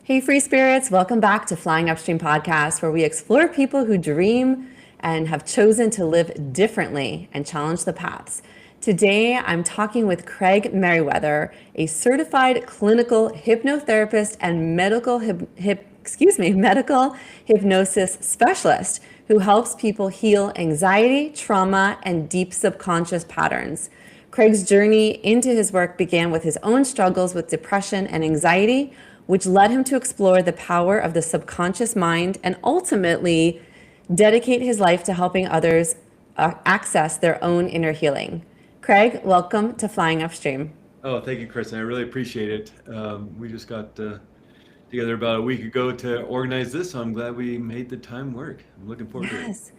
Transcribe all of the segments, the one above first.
Hey, free spirits, welcome back to Flying Upstream Podcast, where we explore people who dream and have chosen to live differently and challenge the paths. Today, I'm talking with Craig Merriweather, a certified clinical hypnotherapist and medical hypnosis specialist who helps people heal anxiety, trauma, and deep subconscious patterns. Craig's journey into his work began with his own struggles with depression and anxiety, which led him to explore the power of the subconscious mind and ultimately dedicate his life to helping others access their own inner healing. Craig, welcome to Flying Upstream. Oh, thank you, Kristen. I really appreciate it. We just got together about a week ago to organize this, so I'm glad we made the time work. I'm looking forward to it. Yes,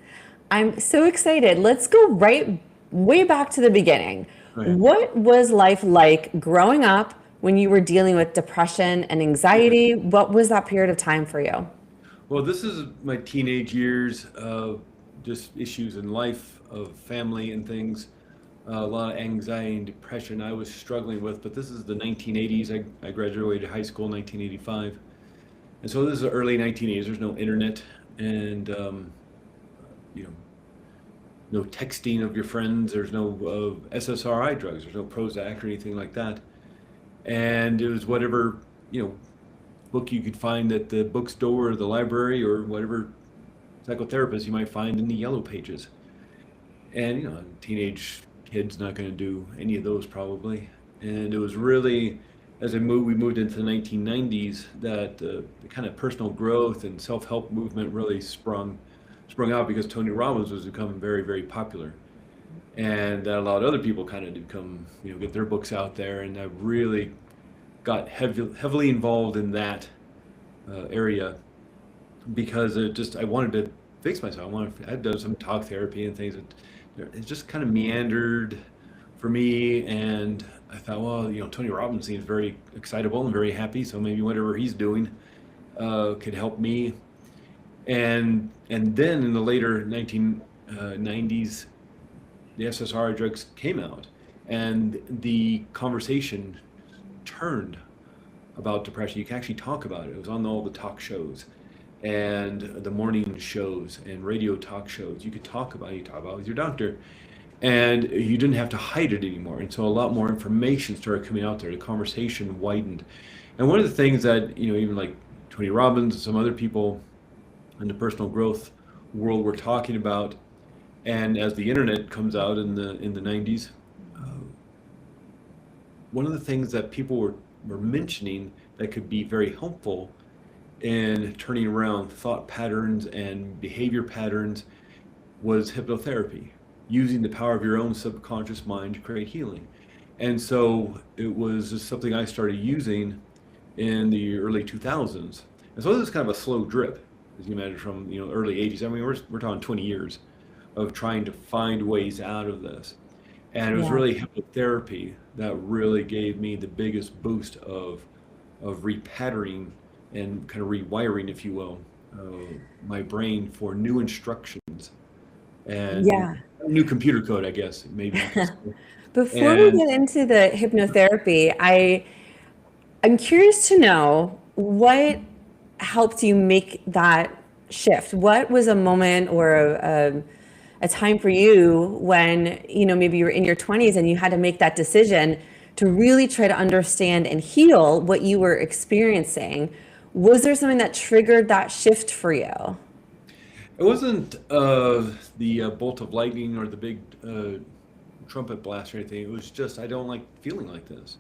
I'm so excited. Let's go right way back to the beginning. Right. What was life like growing up when you were dealing with depression and anxiety? What was that period of time for you? Well, this is my teenage years, just issues in life, of family and things, a lot of anxiety and depression I was struggling with. But this is the 1980s. I graduated high school in 1985. And so this is the early 1980s. There's no internet and, you know, no texting of your friends. There's no SSRI drugs. There's no Prozac or anything like that. And it was whatever, book you could find at the bookstore or the library or whatever psychotherapist you might find in the yellow pages. And, teenage kid's not going to do any of those probably. And it was really, as we moved into the 1990s, that the kind of personal growth and self-help movement really sprung out because Tony Robbins was becoming very, very popular. And that allowed other people kind of to become, get their books out there. And I really got heavily involved in that area because I wanted to fix myself. I had done some talk therapy and things. It just kind of meandered for me, and I thought, well, Tony Robbins seems very excitable and very happy, so maybe whatever he's doing could help me. And then in the later 1990s, the SSRI drugs came out, and the conversation turned about depression. You can actually talk about it. It was on all the talk shows and the morning shows and radio talk shows. You could talk about it. You talk about it with your doctor, and you didn't have to hide it anymore. And so a lot more information started coming out there. The conversation widened. And one of the things that, even like Tony Robbins and some other people in the personal growth world were talking about, and as the internet comes out in the 90s, one of the things that people were mentioning that could be very helpful in turning around thought patterns and behavior patterns was hypnotherapy, using the power of your own subconscious mind to create healing. And so it was just something I started using in the early 2000s. And so this is kind of a slow drip, as you imagine, from early 80s. I mean, we're talking 20 years of trying to find ways out of this. And it was Yeah. really hypnotherapy that really gave me the biggest boost of repatterning and kind of rewiring, if you will, my brain for new instructions and Yeah. new computer code, I guess, maybe you could say. Before we And get into the hypnotherapy, I'm curious to know what helped you make that shift. What was a moment or a time for you when, maybe you were in your 20s and you had to make that decision to really try to understand and heal what you were experiencing? Was there something that triggered that shift for you? it wasn't the bolt of lightning or the big trumpet blast or anything. It was just, I don't like feeling like this.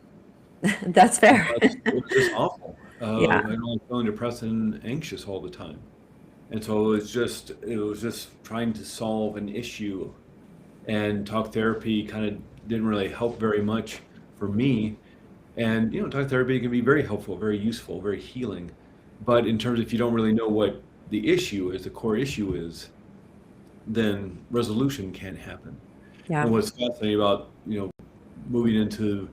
That's fair. It was just awful. Yeah. I don't like feeling depressed and anxious all the time. And so it was just trying to solve an issue, and talk therapy kind of didn't really help very much for me. And talk therapy can be very helpful, very useful, very healing. But in terms of if you don't really know what the issue is, the core issue is, then resolution can't happen. Yeah. And what's fascinating about moving into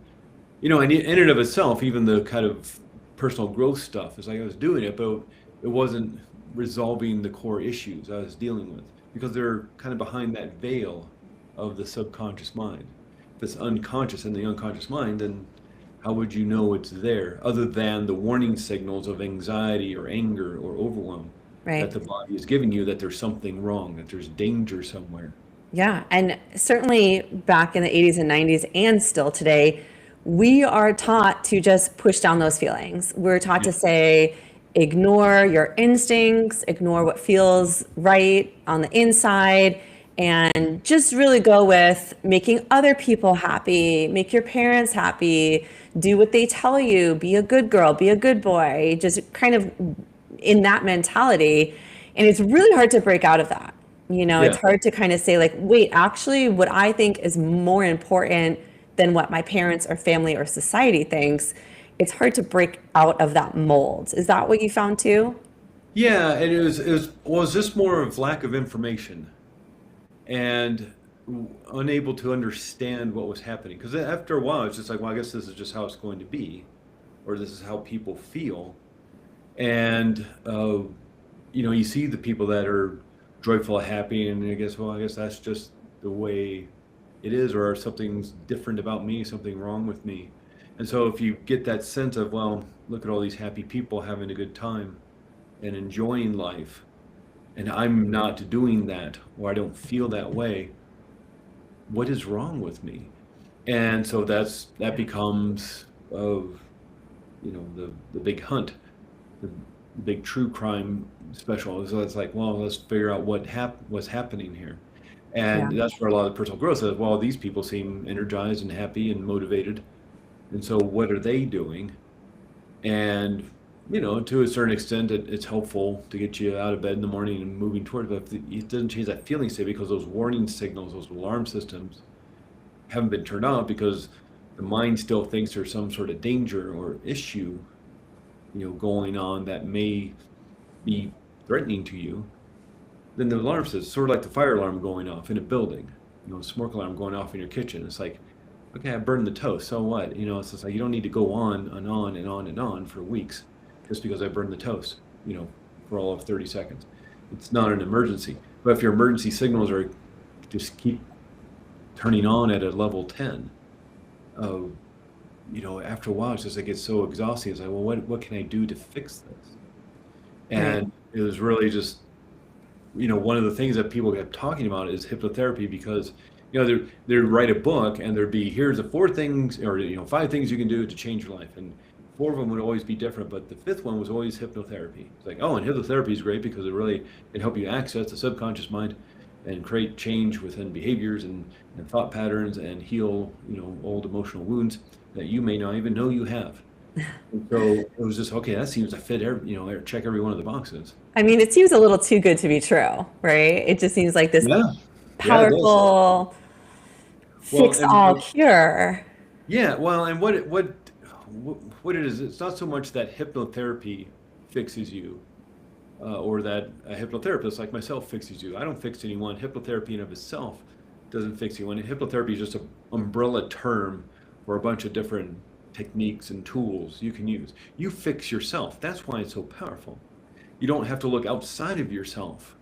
and in and of itself, even the kind of personal growth stuff, is like I was doing it, but it wasn't resolving the core issues I was dealing with because they're kind of behind that veil of the subconscious mind. If it's unconscious in the unconscious mind, then How would you know it's there other than the warning signals of anxiety or anger or overwhelm that Right. the body is giving you that there's something wrong, that there's danger somewhere? Yeah, and certainly back in the 80s and 90s and still today, we are taught to just push down those feelings. We're taught Yeah. to say, ignore your instincts, ignore what feels right on the inside, and just really go with making other people happy, make your parents happy, do what they tell you, be a good girl, be a good boy, just kind of in that mentality. And it's really hard to break out of that. You know, it's Yeah. hard to kind of say, like, wait, actually, what I think is more important than what my parents or family or society thinks. It's hard to break out of that mold. Is that what you found too? Yeah, and was this more of lack of information and unable to understand what was happening? Because after a while, it's just like, well, I guess this is just how it's going to be, or this is how people feel. And you see the people that are joyful, happy, and I guess, well, I guess that's just the way it is, or something's different about me, something wrong with me. And so if you get that sense of, well, look at all these happy people having a good time and enjoying life, and I'm not doing that, or I don't feel that way, what is wrong with me? And so that becomes of the big hunt, the big true crime special. So it's like, well, let's figure out what's happening here. Yeah. And that's where a lot of personal growth is. Well, these people seem energized and happy and motivated. And so what are they doing? And, to a certain extent, it's helpful to get you out of bed in the morning and moving towards, but if it doesn't change that feeling state because those warning signals, those alarm systems haven't been turned on because the mind still thinks there's some sort of danger or issue, going on that may be threatening to you, then the alarm says, sort of like the fire alarm going off in a building, smoke alarm going off in your kitchen. It's like, okay, I burned the toast, so what? It's just like you don't need to go on and on and on and on for weeks just because I burned the toast, for all of 30 seconds. It's not an emergency. But if your emergency signals are just keep turning on at a level 10, uh, after a while, it's just like it's so exhausting. It's like, well, what can I do to fix this? Right. And it was really just, one of the things that people kept talking about is hypnotherapy because, they'd write a book and there'd be, here's the 4 things or, 5 things you can do to change your life. And 4 of them would always be different, but the 5th one was always hypnotherapy. It's like, oh, and hypnotherapy is great because it really can help you access the subconscious mind and create change within behaviors and thought patterns and heal, old emotional wounds that you may not even know you have. And so it was just, okay, that seems to fit check every one of the boxes. I mean, it seems a little too good to be true, right? It just seems like this Yeah. Yeah, it does. powerful Well, fix all cure. yeah, well, and what it is, it's not so much that hypnotherapy fixes you, or that a hypnotherapist like myself fixes you. I don't fix anyone. Hypnotherapy in of itself doesn't fix you. And hypnotherapy is just an umbrella term for a bunch of different techniques and tools you can use. You fix yourself. That's why it's so powerful. You don't have to look outside of yourself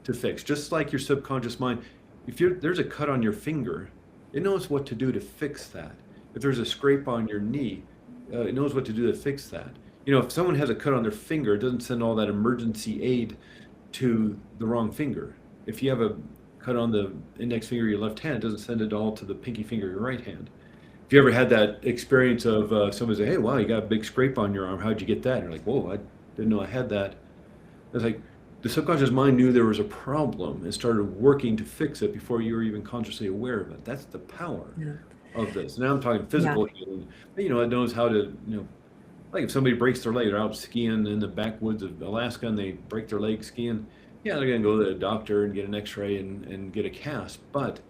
to fix. Just like your subconscious mind, if there's a cut on your finger, it knows what to do to fix that. If there's a scrape on your knee, it knows what to do to fix that. If someone has a cut on their finger, it doesn't send all that emergency aid to the wrong finger. If you have a cut on the index finger of your left hand, it doesn't send it all to the pinky finger of your right hand. If you ever had that experience of somebody say, hey, wow, you got a big scrape on your arm, how'd you get that? And you're like, whoa, I didn't know I had that. It's like the subconscious mind knew there was a problem and started working to fix it before you were even consciously aware of it. That's the power Yeah. of this. Now I'm talking Yeah. physical healing. But, it knows how to, like if somebody breaks their leg, they're out skiing in the backwoods of Alaska and they break their leg skiing. Yeah, they're going to go to the doctor and get an x-ray and get a cast. But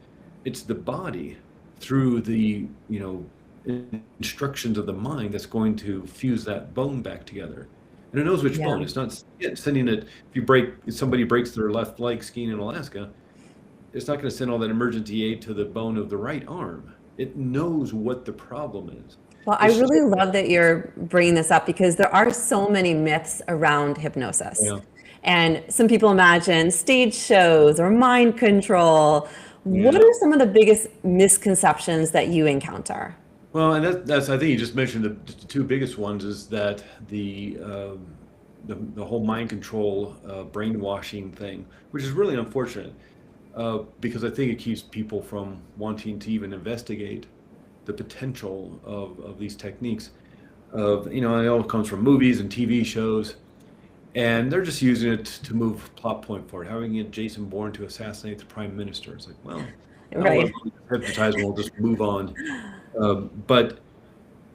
it's the body through the, instructions of the mind that's going to fuse that bone back together. And it knows which Yeah. bone. It's not sending it, if somebody breaks their left leg skiing in Alaska, it's not going to send all that emergency aid to the bone of the right arm. It knows what the problem is. Well, I It's just, really love that you're bringing this up because there are so many myths around hypnosis. yeah, And some people imagine stage shows or mind control. What yeah. are some of the biggest misconceptions that you encounter? Well, and that's I think you just mentioned the two biggest ones is that the whole mind control, brainwashing thing, which is really unfortunate, because I think it keeps people from wanting to even investigate the potential of these techniques. It all comes from movies and TV shows, and they're just using it to move plot point forward. How we can get Jason Bourne to assassinate the prime minister? It's like, well, I'll Right. hypnotize and we'll just move on. But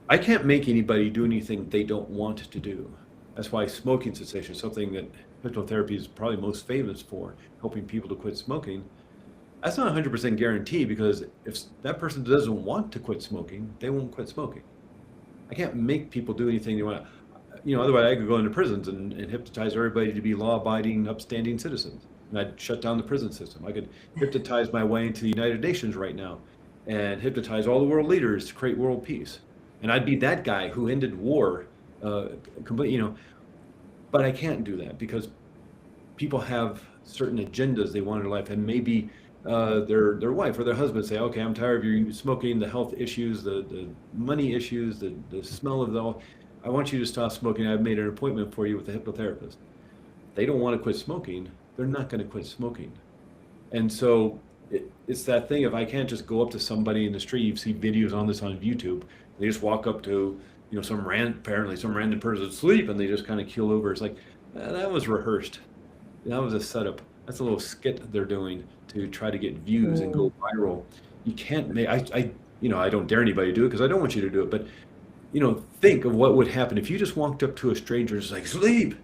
I can't make anybody do anything they don't want to do. That's why smoking cessation is something that hypnotherapy is probably most famous for, helping people to quit smoking. That's not 100% guarantee because if that person doesn't want to quit smoking, they won't quit smoking. I can't make people do anything they want. Otherwise I could go into prisons and hypnotize everybody to be law-abiding, upstanding citizens. And I'd shut down the prison system. I could hypnotize my way into the United Nations right now and hypnotize all the world leaders to create world peace. And I'd be that guy who ended war, completely. But I can't do that because people have certain agendas they want in their life, and maybe their wife or their husband say, "Okay, I'm tired of you smoking, the health issues, the money issues, the smell of the all. I want you to stop smoking. I've made an appointment for you with a hypnotherapist." They don't want to quit smoking. They're not going to quit smoking. And so it's that thing of I can't just go up to somebody in the street. You see videos on this on YouTube. They just walk up to apparently some random person asleep and they just kind of keel over. It's like that was rehearsed. That was a setup. That's a little skit they're doing to try to get views and go viral. You can't make I don't dare anybody to do it because I don't want you to do it. But think of what would happen if you just walked up to a stranger and just like sleep.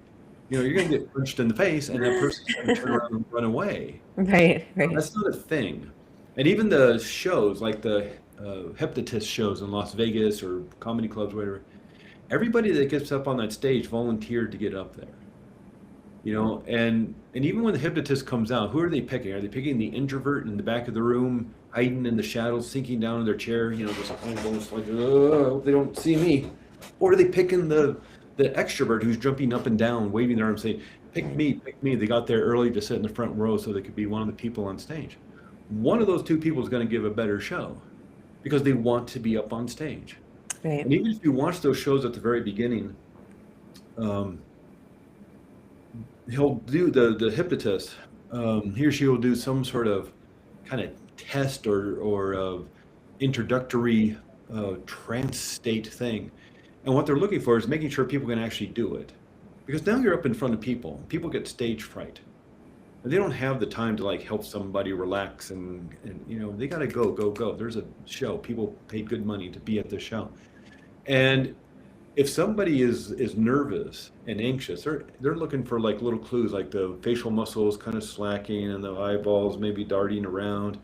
You're going to get punched in the face and that person's going to turn around and run away. Right, right. That's not a thing. And even the shows like the hypnotist shows in Las Vegas or comedy clubs, whatever, everybody that gets up on that stage volunteered to get up there. And even when the hypnotist comes out, who are they picking? Are they picking the introvert in the back of the room, hiding in the shadows, sinking down in their chair, just almost like, oh, I hope they don't see me? Or are they picking the extrovert who's jumping up and down, waving their arms, saying, pick me, pick me. They got there early to sit in the front row so they could be one of the people on stage. One of those two people is going to give a better show because they want to be up on stage. Right. And even if you watch those shows at the very beginning, he'll do the hypnotist, he or she will do some sort of kind of test or introductory trance state thing. And what they're looking for is making sure people can actually do it. Because now you're up in front of people. People get stage fright. And they don't have the time to help somebody relax and they got to go. There's a show. People paid good money to be at the show. And if somebody is nervous and anxious, they're looking for little clues, like the facial muscles kind of slacking and the eyeballs maybe darting around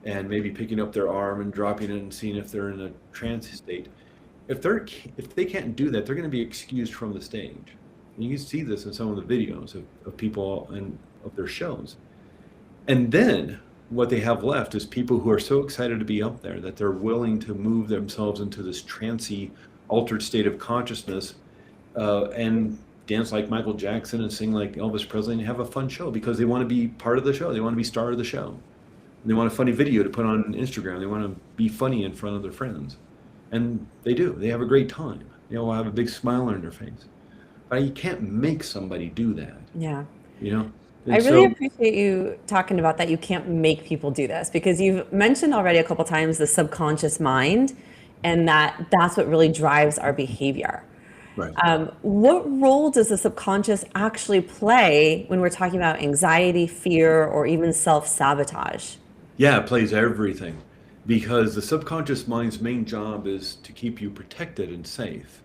and maybe picking up their arm and dropping it and seeing if they're in a trance state. If they can't do that, they're going to be excused from the stage. And you can see this in some of the videos of people and of their shows. And then what they have left is people who are so excited to be up there that they're willing to move themselves into this trancey, altered state of consciousness and dance like Michael Jackson and sing like Elvis Presley and have a fun show because they want to be part of the show. They want to be star of the show. And they want a funny video to put on Instagram. They want to be funny in front of their friends. And they do. They have a great time. They'll have a big smile on their face. But you can't make somebody do that. Yeah. And I really appreciate you talking about that. You can't make people do this because you've mentioned already a couple times the subconscious mind and that's what really drives our behavior. Right. What role does the subconscious actually play when we're talking about anxiety, fear, or even self-sabotage? Yeah, it plays everything because the subconscious mind's main job is to keep you protected and safe.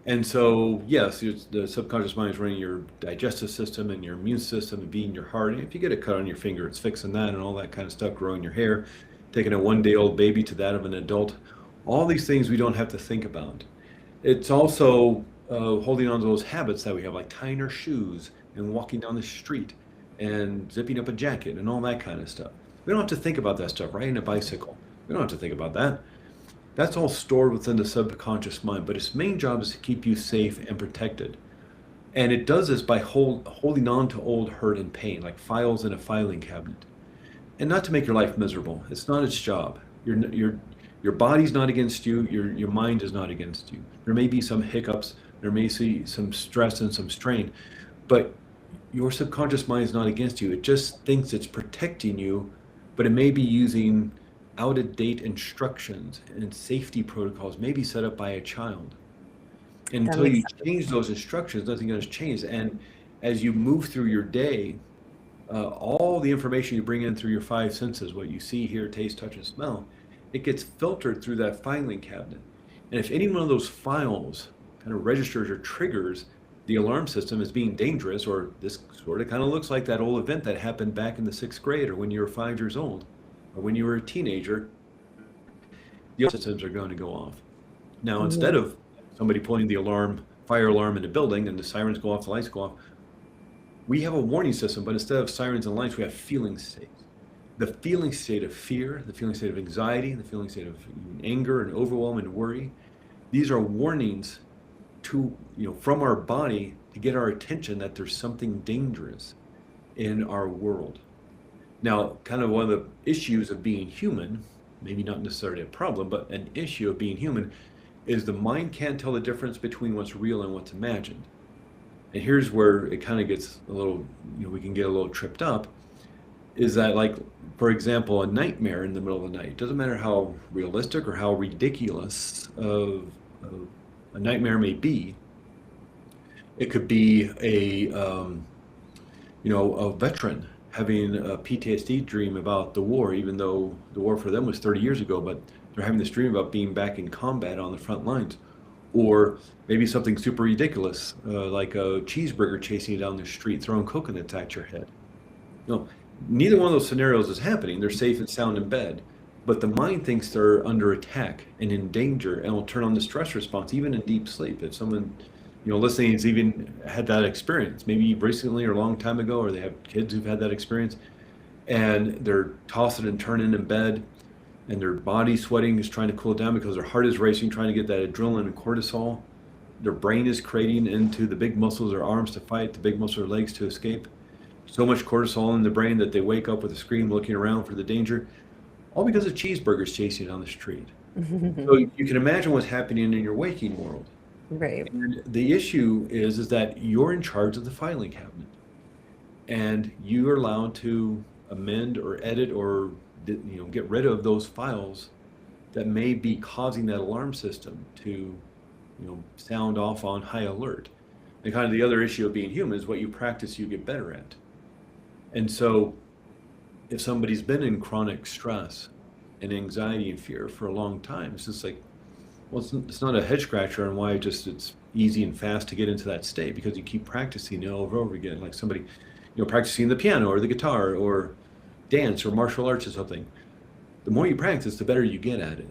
And so, yes, the subconscious mind is running your digestive system and your immune system and beating your heart. And if you get a cut on your finger, it's fixing that and all that kind of stuff, growing your hair, taking a one-day-old baby to that of an adult. All these things we don't have to think about. It's also holding on to those habits that we have, like tying our shoes and walking down the street and zipping up a jacket and all that kind of stuff. We don't have to think about that stuff, riding a bicycle. We don't have to think about that. That's all stored within the subconscious mind, but its main job is to keep you safe and protected. And it does this by holding on to old hurt and pain, like files in a filing cabinet. And not to make your life miserable. It's not its job. Your body's not against you, your mind is not against you. There may be some hiccups, there may be some stress and some strain, but your subconscious mind is not against you. It just thinks it's protecting you, but it may be using out of date instructions and safety protocols, maybe set up by a child. And That until makes you sense. change those instructions, nothing else changes. And as you move through your day, all the information you bring in through your five senses, what you see, hear, taste, touch, and smell, it gets filtered through that filing cabinet. And if any one of those files kind of registers or triggers the alarm system as being dangerous, or this sort of kind of looks like that old event that happened back in the sixth grade, or when you were 5 years old, or when you were a teenager, the alarm systems are going to go off. Now, instead Mhm. of somebody pulling the alarm, fire alarm in the building, and the sirens go off, the lights go off, we have a warning system, but instead of sirens and lights, we have feeling states. The feeling state of fear, the feeling state of anxiety, the feeling state of anger and overwhelm and worry, these are warnings to, from our body to get our attention that there's something dangerous in our world. Now, kind of one of the issues of being human, maybe not necessarily a problem, but an issue of being human, is the mind can't tell the difference between what's real and what's imagined. And here's where it kind of gets a little, we can get a little tripped up, is that, like, for example, a nightmare in the middle of the night, doesn't matter how realistic or how ridiculous a nightmare may be. It could be a veteran having a PTSD dream about the war, even though the war for them was 30 years ago, but they're having this dream about being back in combat on the front lines. Or maybe something super ridiculous, like a cheeseburger chasing you down the street, throwing coconuts at your head. No, neither one of those scenarios is happening. They're safe and sound in bed. But the mind thinks they're under attack and in danger and will turn on the stress response, even in deep sleep. If someone, listening has even had that experience, maybe recently or a long time ago, or they have kids who've had that experience, and they're tossing and turning in bed, and their body sweating is trying to cool down because their heart is racing, trying to get that adrenaline and cortisol. Their brain is creating into the big muscles of their arms to fight, the big muscles of their legs to escape. So much cortisol in the brain that they wake up with a scream looking around for the danger, all because of cheeseburgers chasing down the street. So you can imagine what's happening in your waking world. Right. And the issue is that you're in charge of the filing cabinet, and you are allowed to amend or edit or get rid of those files that may be causing that alarm system to sound off on high alert. And kind of the other issue of being human is what you practice, you get better at. And so if somebody's been in chronic stress and anxiety and fear for a long time, it's just like, well, it's not a head scratcher on why it's easy and fast to get into that state, because you keep practicing it over and over again, like somebody, practicing the piano or the guitar or dance or martial arts or something. The more you practice, the better you get at it.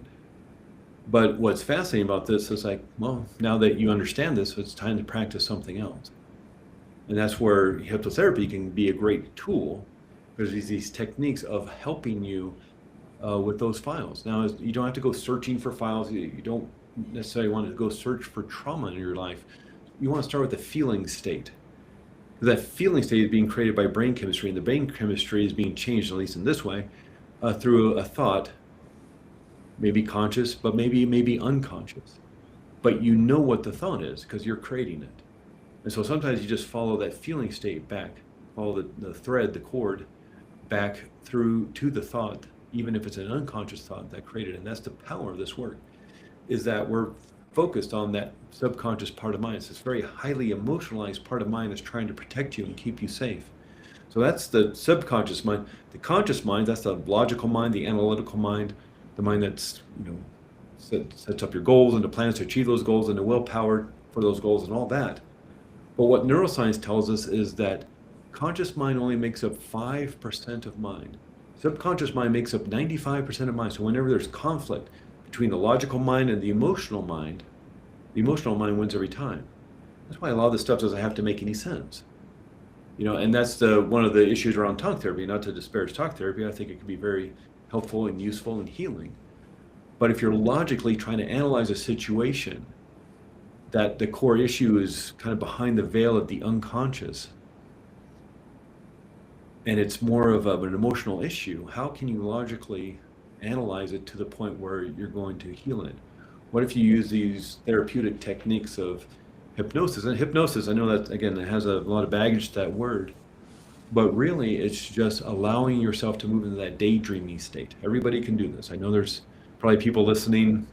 But what's fascinating about this is, like, well, now that you understand this, it's time to practice something else. And that's where hypnotherapy can be a great tool, because these techniques of helping you with those files. Now, you don't have to go searching for files. You don't necessarily want to go search for trauma in your life. You want to start with the feeling state. That feeling state is being created by brain chemistry, and the brain chemistry is being changed, at least in this way, through a thought, maybe conscious, but maybe unconscious. But you know what the thought is because you're creating it. And so sometimes you just follow that feeling state back, follow the thread, the cord, back through to the thought, even if it's an unconscious thought that created it. And that's the power of this work, is that we're focused on that subconscious part of mind. It's this very highly emotionalized part of mind that's trying to protect you and keep you safe. So that's the subconscious mind. The conscious mind, that's the logical mind, the analytical mind, the mind that's, sets up your goals and the plans to achieve those goals and the willpower for those goals and all that. But what neuroscience tells us is that conscious mind only makes up 5% of mind. Subconscious mind makes up 95% of mind. So whenever there's conflict between the logical mind and the emotional mind wins every time. That's why a lot of this stuff doesn't have to make any sense. And that's one of the issues around talk therapy. Not to disparage talk therapy, I think it can be very helpful and useful and healing. But if you're logically trying to analyze a situation, that the core issue is kind of behind the veil of the unconscious, and it's more of an emotional issue, how can you logically analyze it to the point where you're going to heal it? What if you use these therapeutic techniques of hypnosis? And hypnosis, I know that, again, it has a lot of baggage to that word, but really it's just allowing yourself to move into that daydreaming state. Everybody can do this. I know there's probably people listening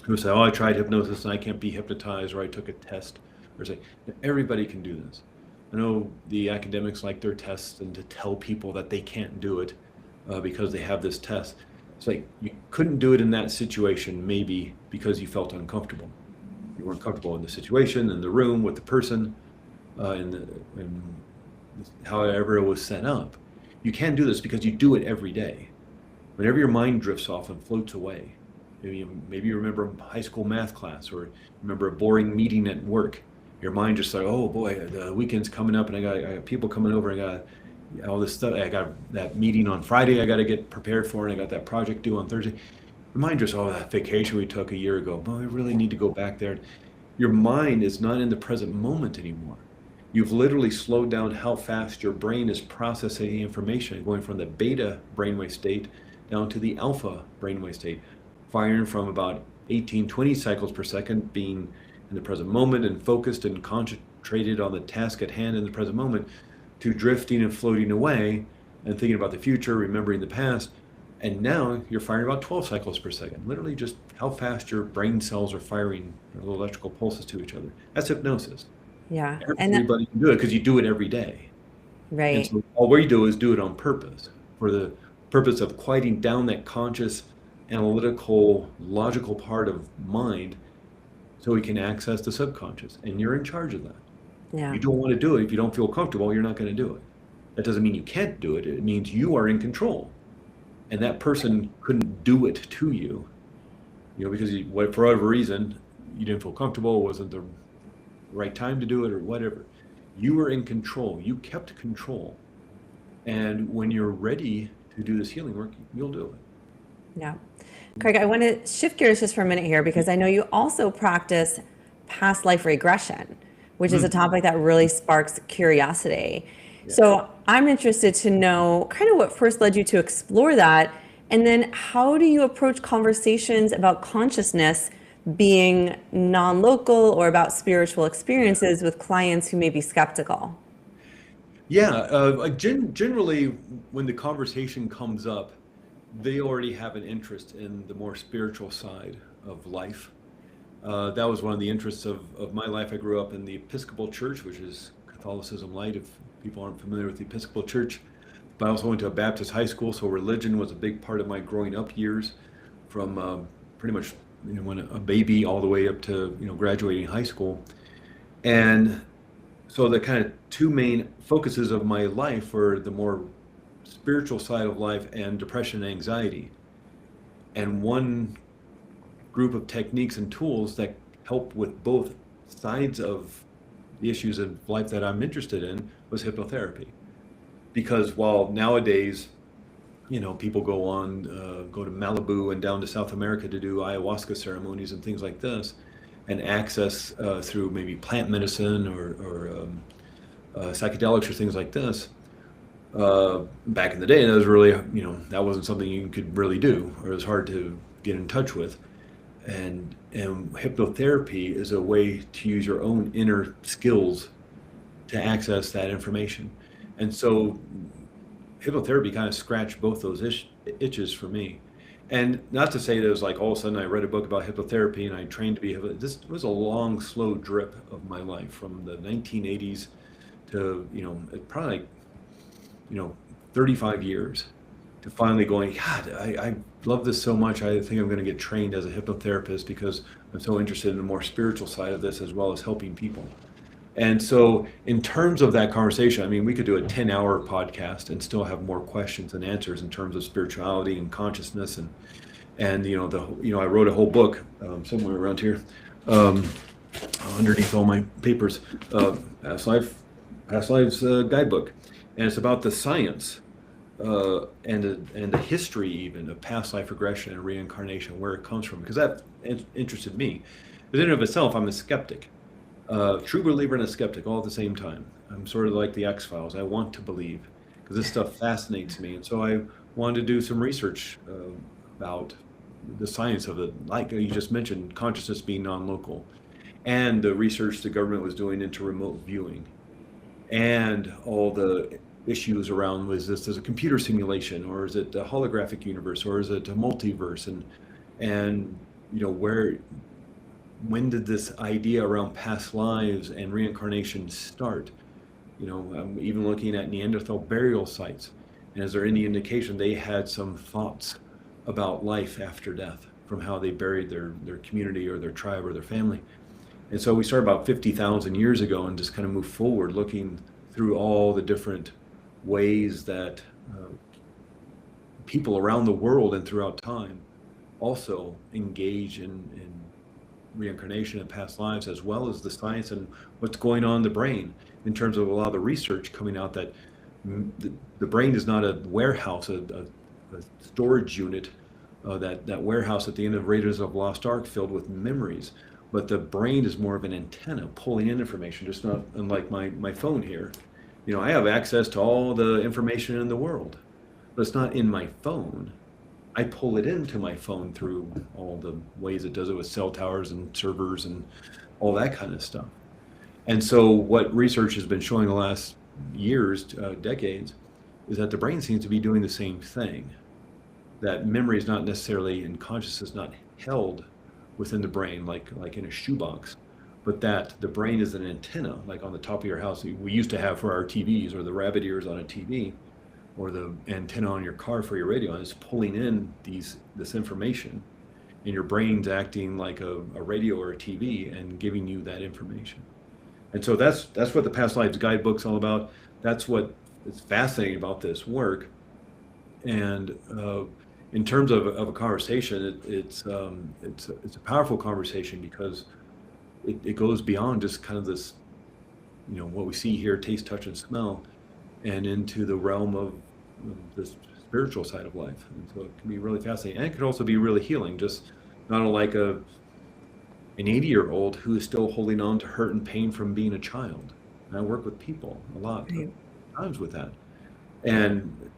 who say, oh, I tried hypnosis and I can't be hypnotized, or I took a test, or say, everybody can do this. I know the academics like their tests and to tell people that they can't do it because they have this test. It's like you couldn't do it in that situation, maybe because you felt uncomfortable. You weren't comfortable in the situation, in the room, with the person, and however it was set up. You can do this because you do it every day. Whenever your mind drifts off and floats away, maybe you remember a high school math class, or remember a boring meeting at work. Your mind just like, oh boy, the weekend's coming up and I got people coming over, I got all this stuff, I got that meeting on Friday I got to get prepared for, and I got that project due on Thursday. Your mind just, oh, that vacation we took a year ago, well, I really need to go back there. Your mind is not in the present moment anymore. You've literally slowed down how fast your brain is processing the information, going from the beta brainwave state down to the alpha brainwave state, firing from about 18, 20 cycles per second, being in the present moment and focused and concentrated on the task at hand in the present moment, to drifting and floating away and thinking about the future, remembering the past. And now you're firing about 12 cycles per second, literally just how fast your brain cells are firing little electrical pulses to each other. That's hypnosis. Yeah. Everybody can do it because you do it every day. Right. And so all we do is do it on purpose, for the purpose of quieting down that conscious, analytical, logical part of mind, so we can access the subconscious. And you're in charge of that. Yeah. You don't want to do it. If you don't feel comfortable, you're not going to do it. That doesn't mean you can't do it. It means you are in control. And that person couldn't do it to you, because for whatever reason, you didn't feel comfortable, wasn't the right time to do it, or whatever. You were in control. You kept control. And when you're ready to do this healing work, you'll do it. Yeah. Craig, I want to shift gears just for a minute here, because I know you also practice past life regression, which is a topic that really sparks curiosity. Yeah. So I'm interested to know kind of what first led you to explore that, and then how do you approach conversations about consciousness being non-local or about spiritual experiences with clients who may be skeptical? Yeah, generally when the conversation comes up, they already have an interest in the more spiritual side of life. That was one of the interests of my life. I grew up in the Episcopal Church, which is Catholicism light, if people aren't familiar with the Episcopal Church. But I also went to a Baptist high school, so religion was a big part of my growing up years, from pretty much when a baby all the way up to graduating high school. And so the kind of two main focuses of my life were the more spiritual side of life and depression and anxiety. And one group of techniques and tools that help with both sides of the issues of life that I'm interested in was hypnotherapy. Because while nowadays, people go to Malibu and down to South America to do ayahuasca ceremonies and things like this, and access through maybe plant medicine or psychedelics or things like this, back in the day, that was really, that wasn't something you could really do, or it was hard to get in touch with. And hypnotherapy is a way to use your own inner skills to access that information. And so hypnotherapy kind of scratched both those itches for me. And not to say that it was like all of a sudden I read a book about hypnotherapy and I trained to be this was a long, slow drip of my life from the 1980s to, probably 35 years, to finally going, God, I love this so much. I think I'm going to get trained as a hypnotherapist because I'm so interested in the more spiritual side of this, as well as helping people. And so in terms of that conversation, I mean, we could do a 10-hour podcast and still have more questions and answers in terms of spirituality and consciousness. And I wrote a whole book somewhere around here, underneath all my papers, Past Lives Guidebook. And it's about the science and the history even of past life regression and reincarnation, where it comes from, because that interested me. But in and of itself, I'm a skeptic. True believer and a skeptic all at the same time. I'm sort of like the X-Files. I want to believe because this stuff fascinates me. And so I wanted to do some research about the science of it, like you just mentioned, consciousness being non-local, and the research the government was doing into remote viewing, and all the issues around, was this as a computer simulation, or is it a holographic universe, or is it a multiverse, and where, when did this idea around past lives and reincarnation start? Even looking at Neanderthal burial sites, and is there any indication they had some thoughts about life after death from how they buried their community or their tribe or their family? And so we started about 50,000 years ago and just kind of moved forward, looking through all the different ways that people around the world and throughout time also engage in reincarnation and past lives, as well as the science and what's going on in the brain, in terms of a lot of the research coming out that the brain is not a warehouse, a storage unit, that warehouse at the end of Raiders of the Lost Ark filled with memories. But the brain is more of an antenna pulling in information, just not unlike my phone here. I have access to all the information in the world, but it's not in my phone. I pull it into my phone through all the ways it does it with cell towers and servers and all that kind of stuff. And so what research has been showing the last years, decades, is that the brain seems to be doing the same thing. That memory is not necessarily, and consciousness is not held within the brain like in a shoebox, but that the brain is an antenna, like on the top of your house we used to have for our TVs, or the rabbit ears on a TV, or the antenna on your car for your radio, and it's pulling in this information, and your brain's acting like a radio or a TV and giving you that information. And so that's what the Past Lives Guidebook's all about. That's what is fascinating about this work. And in terms of a conversation, it's a powerful conversation, because it goes beyond just kind of this, what we see, hear, taste, touch, and smell, and into the realm of the spiritual side of life. And so it can be really fascinating, and it could also be really healing, just not unlike an 80-year-old who is still holding on to hurt and pain from being a child. And I work with people a lot of times with that. And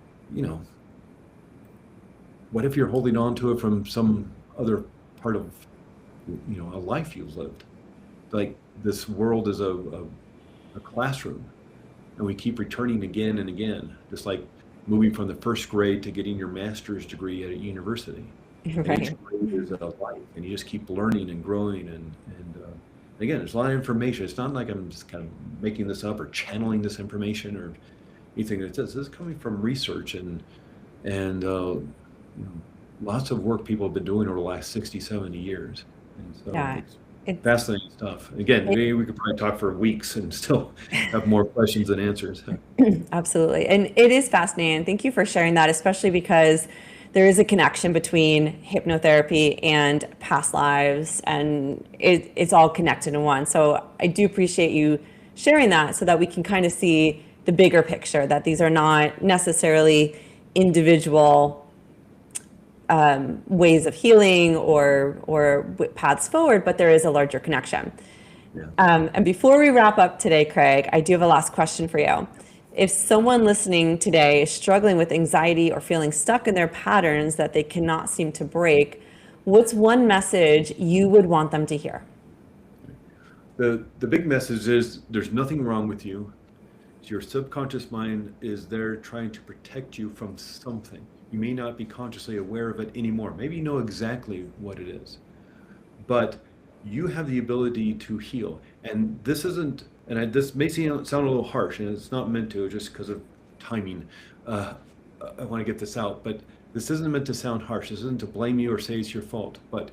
what if you're holding on to it from some other part of a life you've lived? Like, this world is a classroom, and we keep returning again and again, just like moving from the first grade to getting your master's degree at a university. Right. Each grade is a life, and you just keep learning and growing, and again, there's a lot of information. It's not like I'm just kind of making this up or channeling this information or anything. This is coming from research and lots of work people have been doing over the last 60, 70 years. And so Yeah. it's fascinating stuff. Again, we could probably talk for weeks and still have more questions than answers. Absolutely. And it is fascinating. Thank you for sharing that, especially because there is a connection between hypnotherapy and past lives, and it's all connected in one. So I do appreciate you sharing that, so that we can kind of see the bigger picture, that these are not necessarily individual ways of healing or paths forward, but there is a larger connection. Yeah. And before we wrap up today, Craig, I do have a last question for you. If someone listening today is struggling with anxiety or feeling stuck in their patterns that they cannot seem to break, what's one message you would want them to hear? The big message is there's nothing wrong with you. Your subconscious mind is there trying to protect you from something. You may not be consciously aware of it anymore. Maybe you know exactly what it is, but you have the ability to heal. And this isn't, this may sound a little harsh, and it's not meant to, just because of timing. I want to get this out, but this isn't meant to sound harsh. This isn't to blame you or say it's your fault, but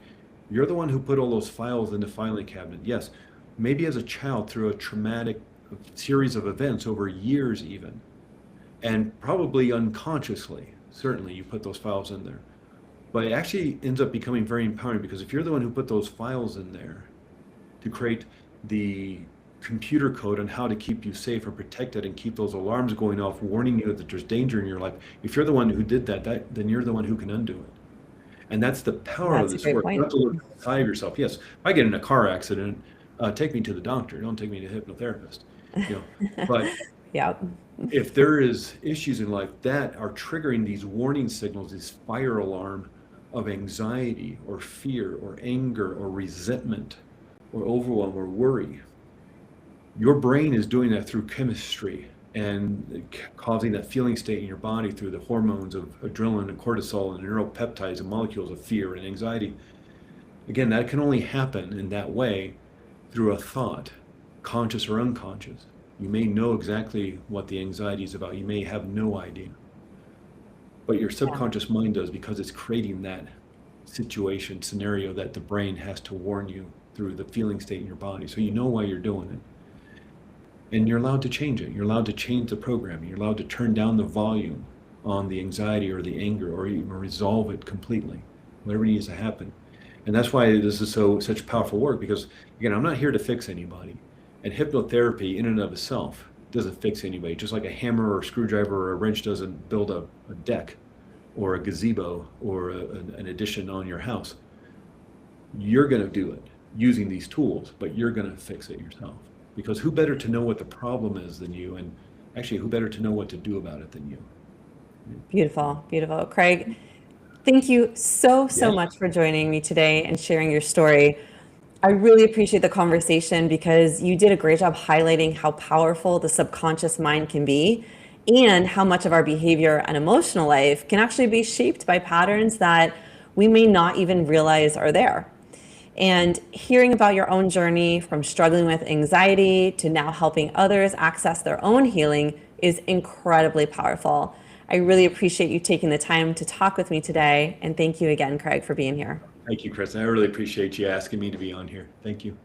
you're the one who put all those files in the filing cabinet. Yes, maybe as a child, through a traumatic series of events over years even, and probably unconsciously, certainly you put those files in there. But it actually ends up becoming very empowering, because if you're the one who put those files in there to create the computer code on how to keep you safe and protected and keep those alarms going off, warning you that there's danger in your life, if you're the one who did that, then you're the one who can undo it. And that's the power of this work. Not to look outside of yourself. Yes, if I get in a car accident, take me to the doctor. Don't take me to a hypnotherapist. But Yeah. if there is issues in life that are triggering these warning signals, these fire alarm of anxiety or fear or anger or resentment or overwhelm or worry, your brain is doing that through chemistry and causing that feeling state in your body through the hormones of adrenaline and cortisol and neuropeptides and molecules of fear and anxiety. Again, that can only happen in that way through a thought, conscious or unconscious. You may know exactly what the anxiety is about. You may have no idea. But your subconscious mind does, because it's creating that situation, scenario that the brain has to warn you through the feeling state in your body. So you know why you're doing it. And you're allowed to change it. You're allowed to change the programming. You're allowed to turn down the volume on the anxiety or the anger, or even resolve it completely, whatever needs to happen. And that's why this is such powerful work, because again, I'm not here to fix anybody. And hypnotherapy in and of itself doesn't fix anybody, just like a hammer or a screwdriver or a wrench doesn't build a deck or a gazebo or an addition on your house. You're going to do it using these tools, but you're going to fix it yourself. Because who better to know what the problem is than you? And actually, who better to know what to do about it than you? Beautiful, beautiful. Craig, thank you so Yeah. much for joining me today and sharing your story. I really appreciate the conversation because you did a great job highlighting how powerful the subconscious mind can be and how much of our behavior and emotional life can actually be shaped by patterns that we may not even realize are there. And hearing about your own journey from struggling with anxiety to now helping others access their own healing is incredibly powerful. I really appreciate you taking the time to talk with me today. And thank you again, Craig, for being here. Thank you, Chris. I really appreciate you asking me to be on here. Thank you.